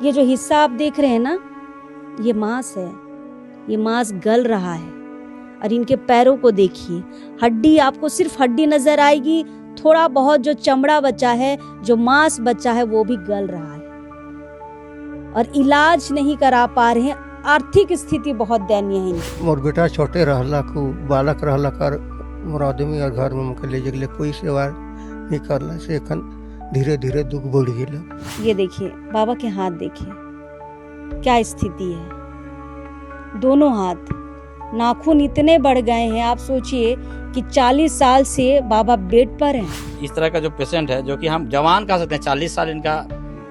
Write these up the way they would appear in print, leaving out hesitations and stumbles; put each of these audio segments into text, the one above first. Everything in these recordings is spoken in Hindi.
ये जो हिस्सा आप देख रहे हैं ना, ये मांस है। ये मांस गल रहा है और इनके पैरों को देखिए, हड्डी, आपको सिर्फ हड्डी नजर आएगी। थोड़ा बहुत जो चमड़ा बचा है, जो मांस बचा है, वो भी गल रहा है और इलाज नहीं करा पा रहे हैं। आर्थिक स्थिति बहुत दयनीय है इनकी। मोर बेटा छोटे रहला को बालक रहला कर मोर आदमी और घर में मुके ले जगले कोई सेवा नहीं करला से एखन धीरे धीरे दुख बढ़ गेल। ये देखिए बाबा के हाथ, देखिए क्या स्थिति है। दोनों हाथ, नाखून इतने बढ़ गए हैं। आप सोचिए कि 40 साल से बाबा बेड पर हैं। इस तरह का जो पेशेंट है, जो कि हम जवान कह सकते हैं, 40 साल इनका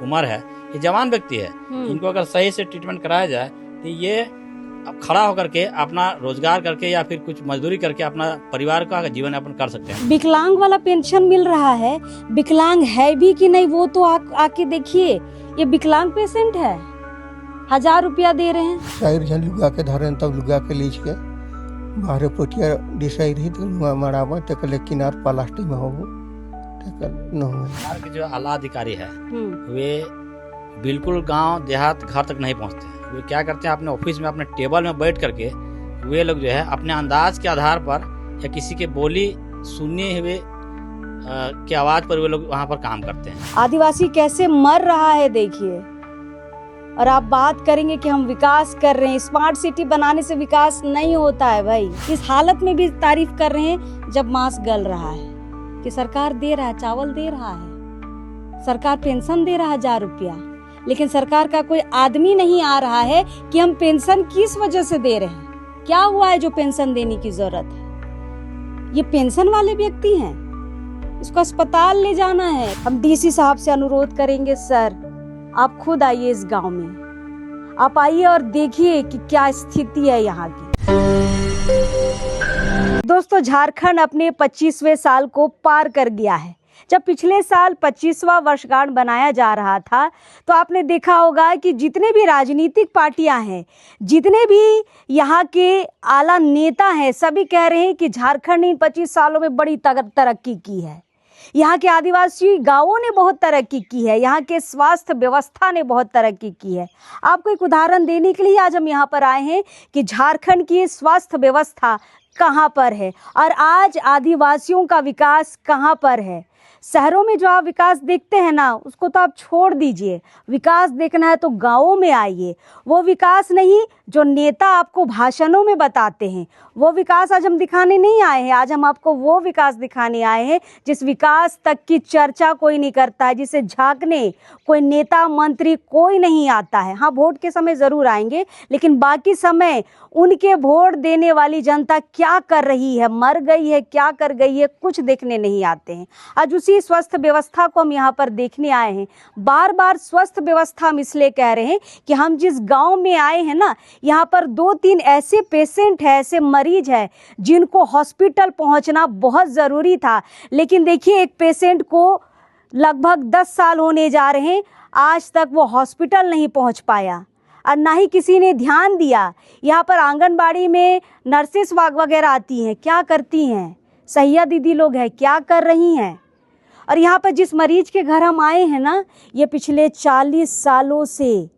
उम्र है, ये जवान व्यक्ति है, इनको अगर सही से ट्रीटमेंट कराया जाए तो ये अब खड़ा होकर के अपना रोजगार करके या फिर कुछ मजदूरी करके अपना परिवार का जीवन यापन कर सकते हैं। विकलांग वाला पेंशन मिल रहा है। विकलांग है भी कि नहीं वो तो आके देखिए। ये विकलांग पेशेंट है, 1000 रुपया दे रहे हैं। शायर जन लुगा के धरे तब लुगा के लीच के बाहर पोटिया डिसाइड रही तो मरावा तक किनार प्लास्टिक में हो के जो आला अधिकारी है वे बिल्कुल गांव देहात घर तक नहीं पहुंचते हैं। वे क्या करते हैं, अपने ऑफिस में अपने टेबल में बैठ करके वे लोग जो है अपने अंदाज के आधार पर या किसी के बोली सुनने हुए के आवाज पर वे लोग वहां पर काम करते हैं। आदिवासी कैसे मर रहा है देखिए। और आप बात करेंगे कि हम विकास कर रहे हैं, स्मार्ट सिटी बनाने से विकास नहीं होता है भाई। इस हालत में भी तारीफ कर रहे हैं जब मांस गल रहा है कि सरकार दे रहा है, चावल दे रहा है, सरकार पेंशन दे रहा है 1000 रुपया, लेकिन सरकार का कोई आदमी नहीं आ रहा है कि हम पेंशन किस वजह से दे रहे हैं, क्या हुआ है जो पेंशन देने की जरूरत है। ये पेंशन वाले व्यक्ति हैं, इसको अस्पताल ले जाना है। हम डीसी साहब से अनुरोध करेंगे, सर आप खुद आइए इस गांव में, आप आइए और देखिए कि क्या स्थिति है यहाँ की। दोस्तों, झारखंड अपने 25वें साल को पार कर गया है। जब पिछले साल 25वां वर्षगांठ बनाया जा रहा था तो आपने देखा होगा कि जितने भी राजनीतिक पार्टियां हैं, जितने भी यहाँ के आला नेता हैं, सभी कह रहे हैं कि झारखंड ने इन 25 सालों में बड़ी तरक्की की है। यहाँ के आदिवासी गांवों ने बहुत तरक्की की है, यहाँ के स्वास्थ्य व्यवस्था ने बहुत तरक्की की है। आपको एक उदाहरण देने के लिए आज हम यहाँ पर आए हैं कि झारखंड की स्वास्थ्य व्यवस्था कहाँ पर है और आज आदिवासियों का विकास कहाँ पर है। शहरों में जो आप विकास देखते हैं ना, उसको तो आप छोड़ दीजिए। विकास देखना है तो गांवों में आइए। वो विकास नहीं जो नेता आपको भाषणों में बताते हैं, वो विकास आज हम दिखाने नहीं आए हैं। आज हम आपको वो विकास दिखाने आए हैं जिस विकास तक की चर्चा कोई नहीं करता है, जिसे झांकने कोई नेता मंत्री कोई नहीं आता है। हाँ, वोट के समय ज़रूर आएंगे, लेकिन बाकी समय उनके वोट देने वाली जनता क्या कर रही है, मर गई है, क्या कर गई है, कुछ देखने नहीं आते हैं। आज उसी स्वस्थ व्यवस्था को हम यहाँ पर देखने आए हैं। बार बार स्वस्थ व्यवस्था हम इसलिए कह रहे हैं कि हम जिस गांव में आए हैं ना, यहाँ पर 2-3 ऐसे पेशेंट हैं, ऐसे मरीज हैं जिनको हॉस्पिटल पहुँचना बहुत ज़रूरी था। लेकिन देखिए, एक पेशेंट को लगभग 10 साल होने जा रहे हैं, आज तक वो हॉस्पिटल नहीं पहुँच पाया और ना ही किसी ने ध्यान दिया। यहाँ पर आंगनबाड़ी में नर्सेस वगैरह आती हैं, क्या करती हैं? सहिया दीदी लोग हैं, क्या कर रही हैं? और यहाँ पर जिस मरीज के घर हम आए हैं ना, ये पिछले 40 सालों से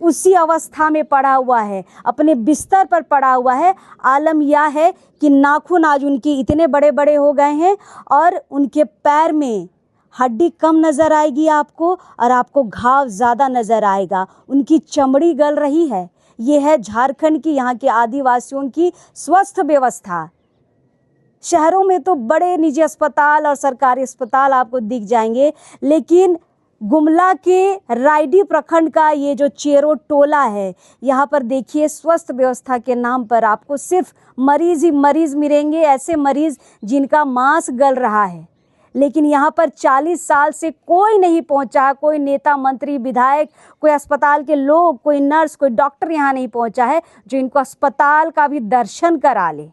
उसी अवस्था में पड़ा हुआ है, अपने बिस्तर पर पड़ा हुआ है। आलम यह है कि नाखून आज उनके इतने बड़े बड़े हो गए हैं और उनके पैर में हड्डी कम नज़र आएगी आपको और आपको घाव ज़्यादा नज़र आएगा। उनकी चमड़ी गल रही है। ये है झारखंड की, यहाँ के आदिवासियों की स्वास्थ्य व्यवस्था। शहरों में तो बड़े निजी अस्पताल और सरकारी अस्पताल आपको दिख जाएंगे, लेकिन गुमला के रायडी प्रखंड का ये जो चेरो टोला है, यहाँ पर देखिए स्वास्थ्य व्यवस्था के नाम पर आपको सिर्फ मरीज ही मरीज मिलेंगे, ऐसे मरीज जिनका मांस गल रहा है। लेकिन यहाँ पर 40 साल से कोई नहीं पहुँचा, कोई नेता मंत्री विधायक, कोई अस्पताल के लोग, कोई नर्स, कोई डॉक्टर यहाँ नहीं पहुँचा है जो इनको अस्पताल का भी दर्शन करा ले।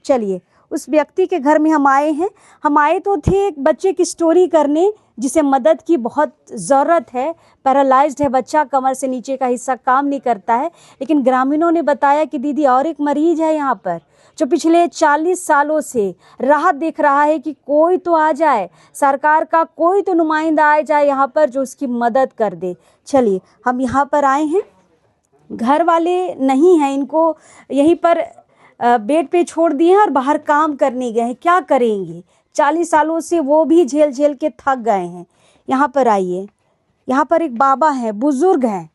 चलिए, उस व्यक्ति के घर में हम आए हैं। हम आए तो थे एक बच्चे की स्टोरी करने जिसे मदद की बहुत ज़रूरत है। पैरालाइज्ड है बच्चा, कमर से नीचे का हिस्सा काम नहीं करता है। लेकिन ग्रामीणों ने बताया कि दीदी और एक मरीज है यहाँ पर जो पिछले 40 सालों से राहत देख रहा है कि कोई तो आ जाए, सरकार का कोई तो नुमाइंदा आ जाए यहाँ पर जो उसकी मदद कर दे। चलिए हम यहाँ पर आए हैं, घर वाले नहीं हैं, इनको यहीं पर बेड पे छोड़ दिए हैं और बाहर काम करने गए हैं। क्या करेंगे, 40 सालों से वो भी झेल झेल के थक गए हैं। यहाँ पर आइए, यहाँ पर एक बाबा हैं, बुजुर्ग हैं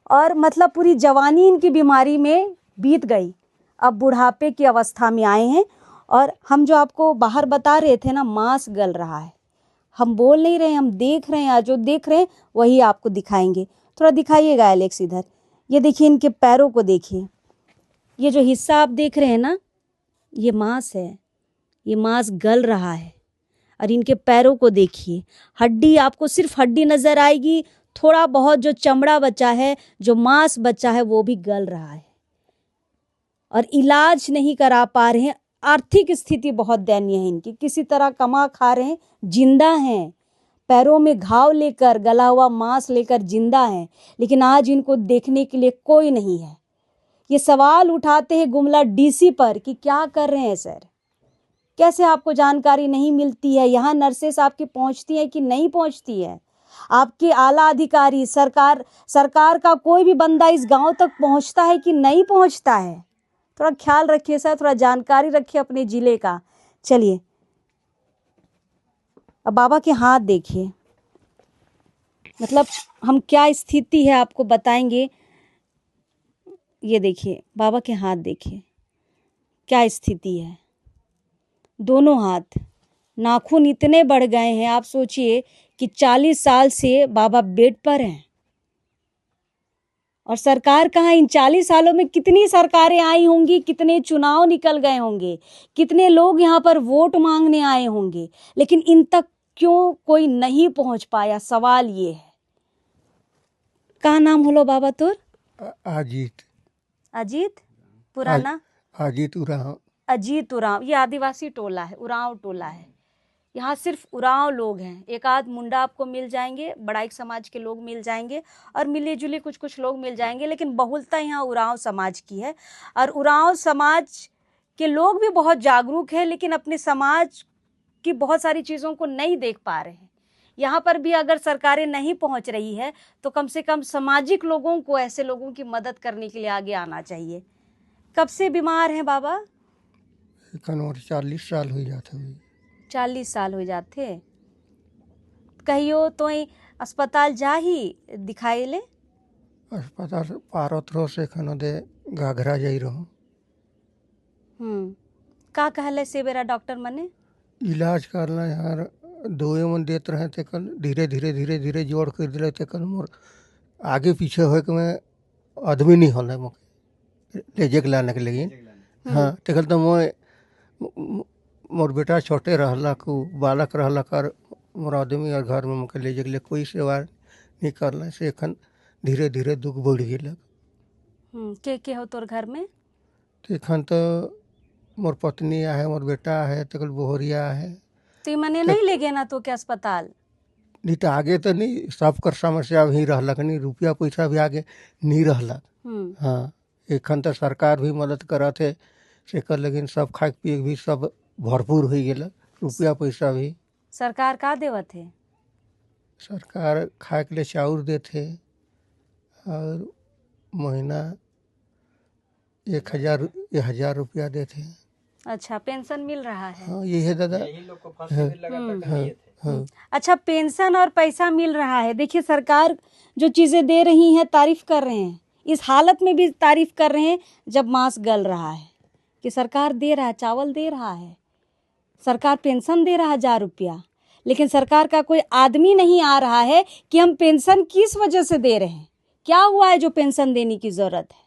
और मतलब पूरी जवानी इनकी बीमारी में बीत गई, अब बुढ़ापे की अवस्था में आए हैं। और हम जो आपको बाहर बता रहे थे ना, मांस गल रहा है, हम बोल नहीं रहे, हम देख रहे हैं, जो देख रहे हैं वही आपको दिखाएंगे। थोड़ा दिखाइएगा एलेक्स इधर, ये देखिए इनके पैरों को देखिए, ये जो हिस्सा आप देख रहे हैं ना, ये मांस है, ये मांस गल रहा है। और इनके पैरों को देखिए, हड्डी, आपको सिर्फ हड्डी नज़र आएगी, थोड़ा बहुत जो चमड़ा बचा है, जो मांस बचा है वो भी गल रहा है और इलाज नहीं करा पा रहे हैं। आर्थिक स्थिति बहुत दयनीय है इनकी, किसी तरह कमा खा रहे हैं, जिंदा हैं, पैरों में घाव लेकर, गला हुआ मांस लेकर जिंदा हैं, लेकिन आज इनको देखने के लिए कोई नहीं है। ये सवाल उठाते हैं गुमला डीसी पर कि क्या कर रहे हैं सर, कैसे आपको जानकारी नहीं मिलती है, यहाँ नर्सेस आपकी पहुँचती है कि नहीं पहुँचती है, आपके आला अधिकारी, सरकार का कोई भी बंदा इस गांव तक पहुँचता है कि नहीं पहुँचता है। थोड़ा ख्याल रखिए सर, थोड़ा जानकारी रखिए अपने ज़िले का। चलिए अब बाबा के हाथ देखिए, मतलब हम क्या स्थिति है आपको बताएंगे। ये देखिए बाबा के हाथ देखिए क्या स्थिति है, दोनों हाथ, नाखून इतने बढ़ गए हैं, आप सोचिए कि 40 साल से बाबा बेड पर हैं और सरकार कहाँ। इन 40 सालों में कितनी सरकारें आई होंगी, कितने चुनाव निकल गए होंगे, कितने लोग यहाँ पर वोट मांगने आए होंगे, लेकिन इन तक क्यों कोई नहीं पहुँच पाया। सवाल ये है, का नाम होलो बाबा तोर? अजीत। अजीत पुराना? अजीत उरांव। अजीत उरांव, ये आदिवासी टोला है, उरांव टोला है। यहाँ सिर्फ उरांव लोग हैं, एक आध मुंडा आपको मिल जाएंगे, बड़ाइक समाज के लोग मिल जाएंगे और मिले जुले कुछ लोग मिल जाएंगे, लेकिन बहुलता यहाँ उरांव समाज की है। और उरांव समाज के लोग भी बहुत जागरूक हैं, लेकिन अपने समाज की बहुत सारी चीज़ों को नहीं देख पा रहे हैं। यहाँ पर भी अगर सरकारें नहीं पहुँच रही है तो कम से कम सामाजिक लोगों को, ऐसे लोगों की मदद करने के लिए आगे आना चाहिए। कब से बीमार हैं बाबा? 40 साल हो जाते हुए। 40 साल हो जाते, कहियो तो अस्पताल जा ही दिखाए ले? अस्पताल पारत रहो से खनो दे घाघरा जाई रहो। का कहले से बेरा डॉक्टर मने? इलाज करना यार, दोए मन देत रहे थे, कल धीरे धीरे जोड़ कर दिले थे, कल मोर आगे पीछे हो के मैं आदमी नहीं होना मोके ले जे लाने के लिए। हाँ तो कल तो मोर बेटा छोटे रहला को बालक रहला कर मोर आदमी और घर में मोके ले जे कोई सेवा नहीं करना से एखन धीरे धीरे दुख बढ़ गेल। के हो तोर घर में? तो एखन तो मोर पत्नी है, मोर बेटा है, तो कल बोहरिया है। तो मने नहीं ले गए ना तो क्या अस्पताल? नहीं तो आगे तो नहीं, सबकर समस्या भी रहलक नहीं, रुपया पैसा भी आगे नहीं रहलक। हाँ एखन तो सरकार भी मदद करत है से कर, लेकिन सब खाए पिए भी सब भरपूर हो गया, रुपया पैसा भी। सरकार का देवत है? सरकार खाए के लिए चाउर देते और महीना 1000 रुपया देते। अच्छा, पेंशन मिल रहा है? हाँ ये है दादा। हाँ। अच्छा, पेंशन और पैसा मिल रहा है। देखिए सरकार जो चीज़ें दे रही हैं तारीफ कर रहे हैं, इस हालत में भी तारीफ कर रहे हैं जब मांस गल रहा है कि सरकार दे रहा है, चावल दे रहा है, सरकार पेंशन दे रहा है 1000 रुपया, लेकिन सरकार का कोई आदमी नहीं आ रहा है कि हम पेंशन किस वजह से दे रहे हैं, क्या हुआ है जो पेंशन देने की ज़रूरत है।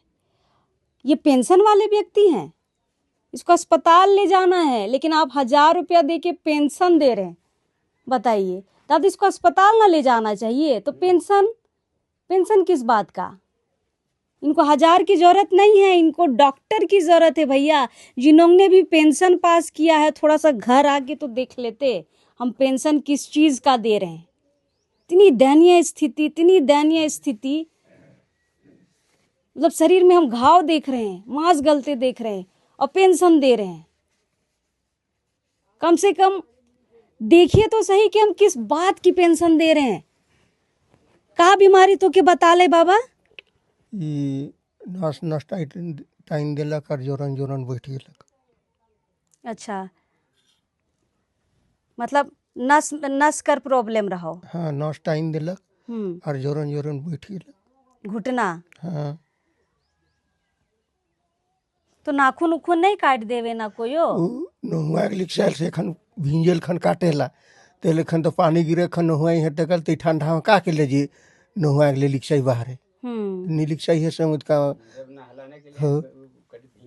ये पेंशन वाले व्यक्ति हैं, इसको अस्पताल ले जाना है, लेकिन आप 1000 रुपया दे के पेंशन दे रहे हैं। बताइए दादा, इसको अस्पताल ना ले जाना चाहिए तो पेंशन किस बात का? इनको 1000 की ज़रूरत नहीं है, इनको डॉक्टर की ज़रूरत है भैया। जिन्होंने भी पेंशन पास किया है थोड़ा सा घर आके तो देख लेते, हम पेंशन किस चीज़ का दे रहे हैं। इतनी दयनीय स्थिति, इतनी दयनीय स्थिति। मतलब शरीर में हम घाव देख रहे हैं, मांस गलते देख रहे हैं और पेंशन दे रहे हैं। कम से कम देखिए तो सही कि हम किस बात की पेंशन दे रहे हैं। का बीमारी तो के बता ले बाबा। ई नस नस टाइन देलक और जोरन जोरन बैठ गेलक। अच्छा, मतलब नस नस कर प्रॉब्लम रहो। हाँ, नस टाइन देलक और जोरन जोरन बैठ गेलक। घुटना हाँ, तो नाखून उखून नहीं काट देवे ना कोयो। नहुआ के लिखसाइल से खन भिंजल खन काटेला तेल खन तो पानी गिरे खन नहुआ है टकल ते ठंडा में का के ले जी नहुआ के लिखसाई बाहर है नी लिखसाई है समुद का हो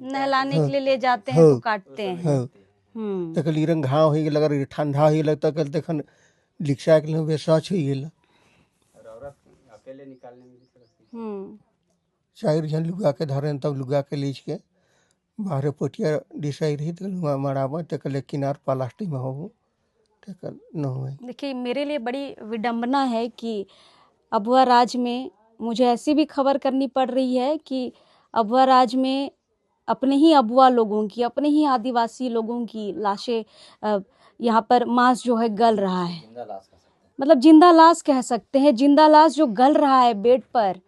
नहलाने के लिए ले जाते हैं तो काटते हैं। हो तकल रंग घाव हो गेल अगर ठंडा हो गेल तकल तखन लिखसा के वे सच हो गेल। चार जन लुगा के धरन तब लुगा के लीच के बाहर पोटिया डिसाई रही तो मरावा तकल किनार प्लास्टिक में हो तकल न हुए। देखिए, मेरे लिए बड़ी विडंबना है कि अबुआ राज में मुझे ऐसी भी खबर करनी पड़ रही है कि अबुआ राज में अपने ही अबुआ लोगों की, अपने ही आदिवासी लोगों की लाशें यहाँ पर मांस जो है गल रहा है। मतलब जिंदा लाश कह सकते हैं, जिंदा लाश जो गल रहा है बेड पर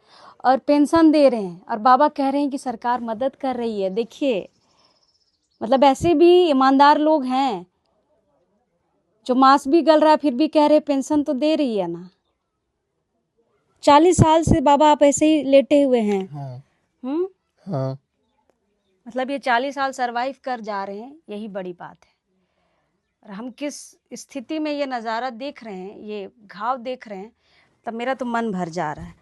और पेंशन दे रहे हैं और बाबा कह रहे हैं कि सरकार मदद कर रही है। देखिए, मतलब ऐसे भी ईमानदार लोग हैं जो मांस भी गल रहा है फिर भी कह रहे पेंशन तो दे रही है ना। 40 साल से बाबा आप ऐसे ही लेटे हुए हैं। हाँ, हाँ। मतलब ये 40 साल सरवाइव कर जा रहे हैं, यही बड़ी बात है। और हम किस स्थिति में ये नज़ारा देख रहे हैं, ये घाव देख रहे हैं, तब मेरा तो मन भर जा रहा है।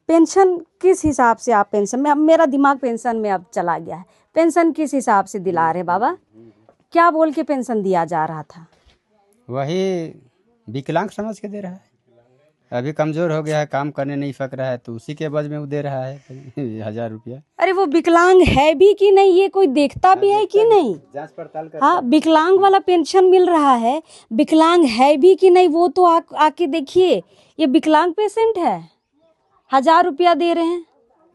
पेंशन किस हिसाब से आप पेंशन में, अब मेरा दिमाग पेंशन में अब चला गया है। पेंशन किस हिसाब से दिला रहे बाबा? क्या बोल के पेंशन दिया जा रहा था? वही विकलांग समझ के दे रहा है। अभी कमजोर हो गया है, काम करने नहीं सक रहा है तो उसी के एवज में वो दे रहा है 1000 रुपया। अरे वो विकलांग है भी कि नहीं, ये कोई देखता भी है कि नहीं? जांच पड़ताल कर। हाँ, विकलांग वाला पेंशन मिल रहा है, विकलांग है भी कि नहीं वो तो आके देखिए। ये विकलांग पेशेंट है, 1000 रुपया दे रहे हैं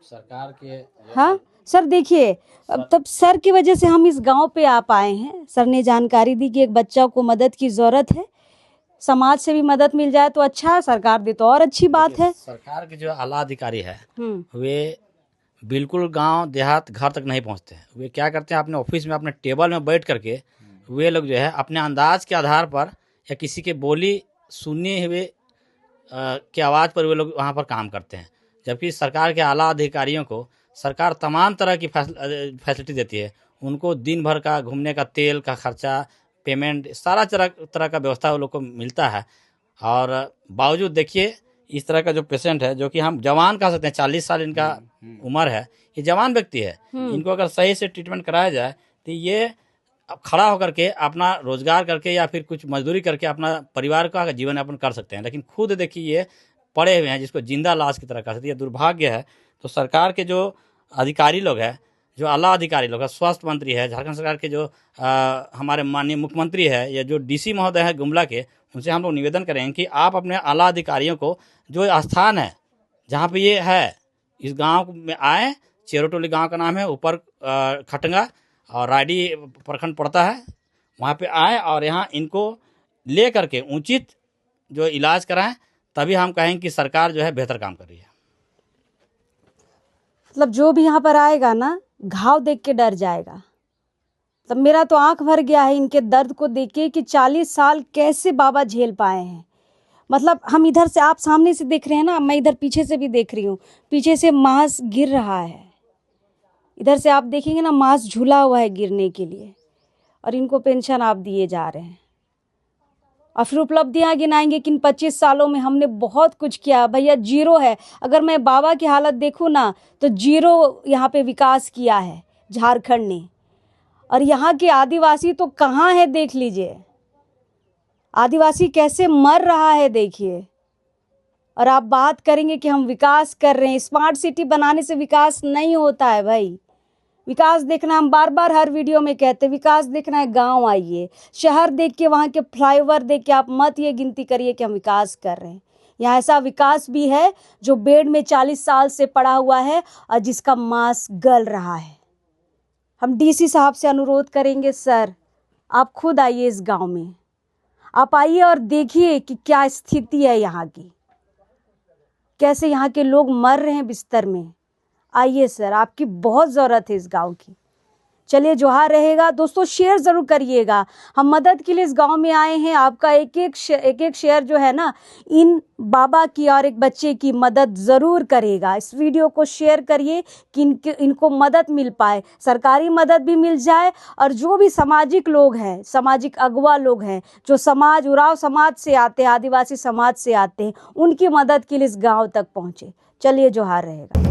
सरकार के। हाँ सर, देखिए अब तब सर की वजह से हम इस गांव पे आ पाए हैं। सर ने जानकारी दी कि एक बच्चा को मदद की जरूरत है, समाज से भी मदद मिल जाए तो अच्छा है, सरकार दे तो और अच्छी बात है। सरकार के जो आला अधिकारी है वे बिल्कुल गांव देहात घर तक नहीं पहुंचते हैं। वे क्या करते हैं, अपने ऑफिस में अपने टेबल में बैठ करके वे लोग जो है अपने अंदाज के आधार पर या किसी के बोली सुने हुए के आवाज़ पर वे लोग वहाँ पर काम करते हैं। जबकि सरकार के आला अधिकारियों को सरकार तमाम तरह की फैसिलिटी देती है। उनको दिन भर का घूमने का, तेल का खर्चा, पेमेंट, सारा तरह का व्यवस्था वो लोग को मिलता है। और बावजूद देखिए इस तरह का जो पेशेंट है, जो कि हम जवान कह सकते हैं, 40 साल इनका उम्र है, ये जवान व्यक्ति है, इनको अगर सही से ट्रीटमेंट कराया जाए तो ये अब खड़ा होकर के अपना रोजगार करके या फिर कुछ मजदूरी करके अपना परिवार का जीवन यापन कर सकते हैं। लेकिन खुद देखिए ये पड़े हुए हैं, जिसको जिंदा लाश की तरह कर सकते हैं। ये दुर्भाग्य है। तो सरकार के जो अधिकारी लोग हैं, जो आला अधिकारी लोग हैं, स्वास्थ्य मंत्री है, झारखंड सरकार के जो हमारे माननीय मुख्यमंत्री है, या जो डीसी महोदय है गुमला के, उनसे हम लोग निवेदन करेंगे कि आप अपने आला अधिकारियों को जो स्थान है जहाँ पे ये है, इस गांव में आए। चेरोटोली गांव का नाम है, ऊपर खटंगा और रायडी प्रखंड पड़ता है, वहाँ पे आए और यहाँ इनको ले करके उचित जो इलाज कराएं, तभी हम कहेंगे कि सरकार जो है बेहतर काम कर रही है। मतलब जो भी यहाँ पर आएगा ना, घाव देख के डर जाएगा। तब मेरा तो आंख भर गया है इनके दर्द को देख के कि 40 साल कैसे बाबा झेल पाए हैं। मतलब हम इधर से, आप सामने से देख रहे हैं ना, मैं इधर पीछे से भी देख रही हूँ, पीछे से मांस गिर रहा है। इधर से आप देखेंगे ना, मांस झूला हुआ है गिरने के लिए, और इनको पेंशन आप दिए जा रहे हैं। और फिर उपलब्धियाँ गिनाएंगे कि इन 25 सालों में हमने बहुत कुछ किया। भैया जीरो है। अगर मैं बाबा की हालत देखूँ ना तो जीरो यहाँ पे विकास किया है झारखंड ने। और यहाँ के आदिवासी तो कहाँ है देख लीजिए, आदिवासी कैसे मर रहा है देखिए। और आप बात करेंगे कि हम विकास कर रहे हैं। स्मार्ट सिटी बनाने से विकास नहीं होता है भाई, विकास देखना, हम बार बार हर वीडियो में कहते हैं विकास देखना है, गांव आइए। शहर देख के, वहाँ के फ्लाईओवर देख के आप मत ये गिनती करिए कि हम विकास कर रहे हैं। यहाँ ऐसा विकास भी है जो बेड में 40 साल से पड़ा हुआ है और जिसका मांस गल रहा है। हम डीसी साहब से अनुरोध करेंगे, सर आप खुद आइए इस गांव में, आप आइए और देखिए कि क्या स्थिति है यहाँ की, कैसे यहाँ के लोग मर रहे हैं बिस्तर में। आइए सर, आपकी बहुत ज़रूरत है इस गांव की। चलिए, जोहार रहेगा दोस्तों, शेयर ज़रूर करिएगा। हम मदद के लिए इस गांव में आए हैं। आपका एक एक शेयर जो है ना, इन बाबा की और एक बच्चे की मदद ज़रूर करेगा। इस वीडियो को शेयर करिए कि इनको मदद मिल पाए, सरकारी मदद भी मिल जाए, और जो भी सामाजिक लोग हैं, सामाजिक अगुवा लोग हैं जो उराव समाज से आते हैं, आदिवासी समाज से आते हैं, उनकी मदद के लिए इस गाँव तक पहुँचे। चलिए, जोहार रहेगा।